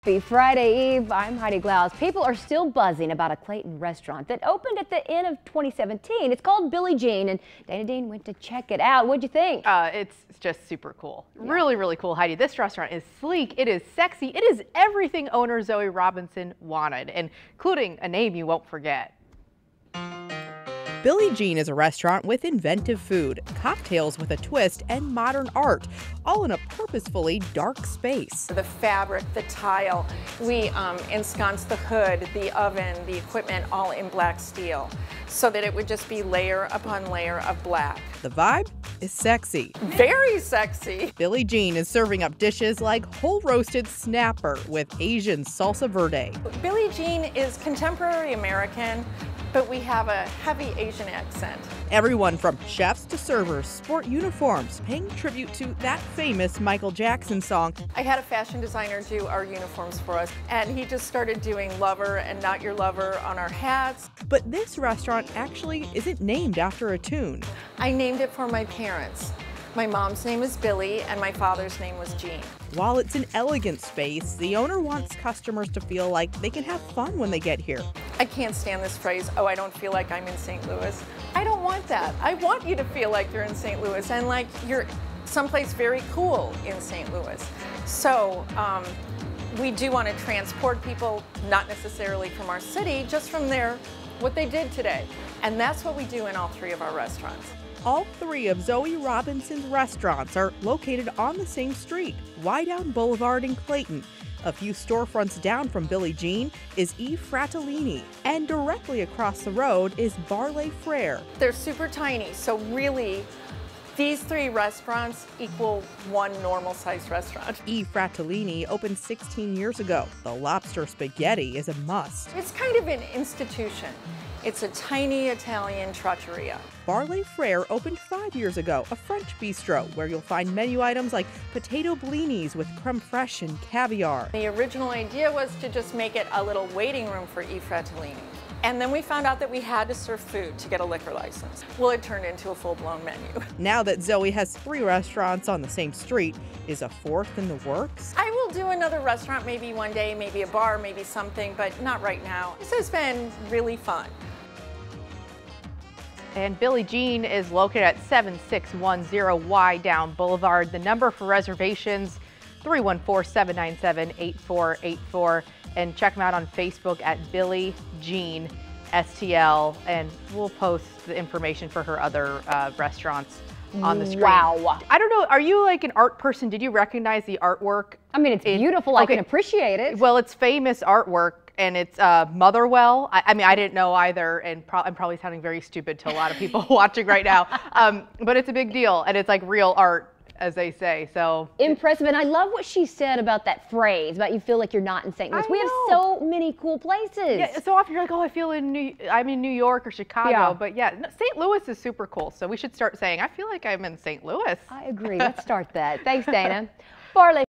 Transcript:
Happy Friday Eve. I'm Heidi Glaus. People are still buzzing about a Clayton restaurant that opened at the end of 2017. It's called Billie Jean, and Dana Dean went to check it out. What'd you think? It's just super cool. Yeah. Really cool, Heidi. This restaurant is sleek, it is sexy, it is everything owner Zoe Robinson wanted, including a name you won't forget. Billie Jean is a restaurant with inventive food, cocktails with a twist, and modern art, all in a purposefully dark space. The fabric, the tile, we ensconced the hood, the oven, the equipment all in black steel so that it would just be layer upon layer of black. The vibe is sexy. Very sexy. Billie Jean is serving up dishes like whole roasted snapper with Asian salsa verde. Billie Jean is contemporary American, but we have a heavy Asian accent. Everyone from chefs to servers sport uniforms, paying tribute to that famous Michael Jackson song. I had a fashion designer do our uniforms for us, and he just started doing lover and not your lover on our hats. But this restaurant actually isn't named after a tune. I named it for my parents. My mom's name is Billie and my father's name was Jean. While it's an elegant space, the owner wants customers to feel like they can have fun when they get here. I can't stand this phrase, oh, I don't feel like I'm in St. Louis. I don't want that. I want you to feel like you're in St. Louis and like you're someplace very cool in St. Louis. So we do want to transport people, not necessarily from our city, just from what they did today. And that's what we do in all three of our restaurants. All three of Zoe Robinson's restaurants are located on the same street, Wydown Boulevard in Clayton. A few storefronts down from Billie Jean is E. Fratellini, and directly across the road is Barley Frere. They're super tiny, so really these three restaurants equal one normal-sized restaurant. E. Fratellini opened 16 years ago. The lobster spaghetti is a must. It's kind of an institution. It's a tiny Italian trattoria. Barley Frere opened 5 years ago, a French bistro where you'll find menu items like potato blinis with creme fraiche and caviar. The original idea was to just make it a little waiting room for E. Fratellini. And then we found out that we had to serve food to get a liquor license. Well, it turned into a full-blown menu. Now that Zoe has 3 restaurants on the same street, is a 4th in the works? I will do another restaurant maybe one day, maybe a bar, maybe something, but not right now. This has been really fun. And Billie Jean is located at 7610 Wydown Boulevard. The number for reservations, 314-797-8484. And check them out on Facebook at Billie Jean STL. And we'll post the information for her other restaurants on the screen. Wow. I don't know, are you like an art person? Did you recognize the artwork? I mean, it's beautiful. Okay. I can appreciate it. Well, it's famous artwork. And it's Motherwell. I mean, I didn't know either, and I'm probably sounding very stupid to a lot of people watching right now. But it's a big deal, and it's like real art, as they say. So impressive, and I love what she said about that phrase about you feel like you're not in St. Louis. We have so many cool places. Yeah, so often you're like, oh, I'm in New York or Chicago, yeah. But yeah, St. Louis is super cool. So we should start saying, I feel like I'm in St. Louis. I agree. Let's start that. Thanks, Dana. Barley.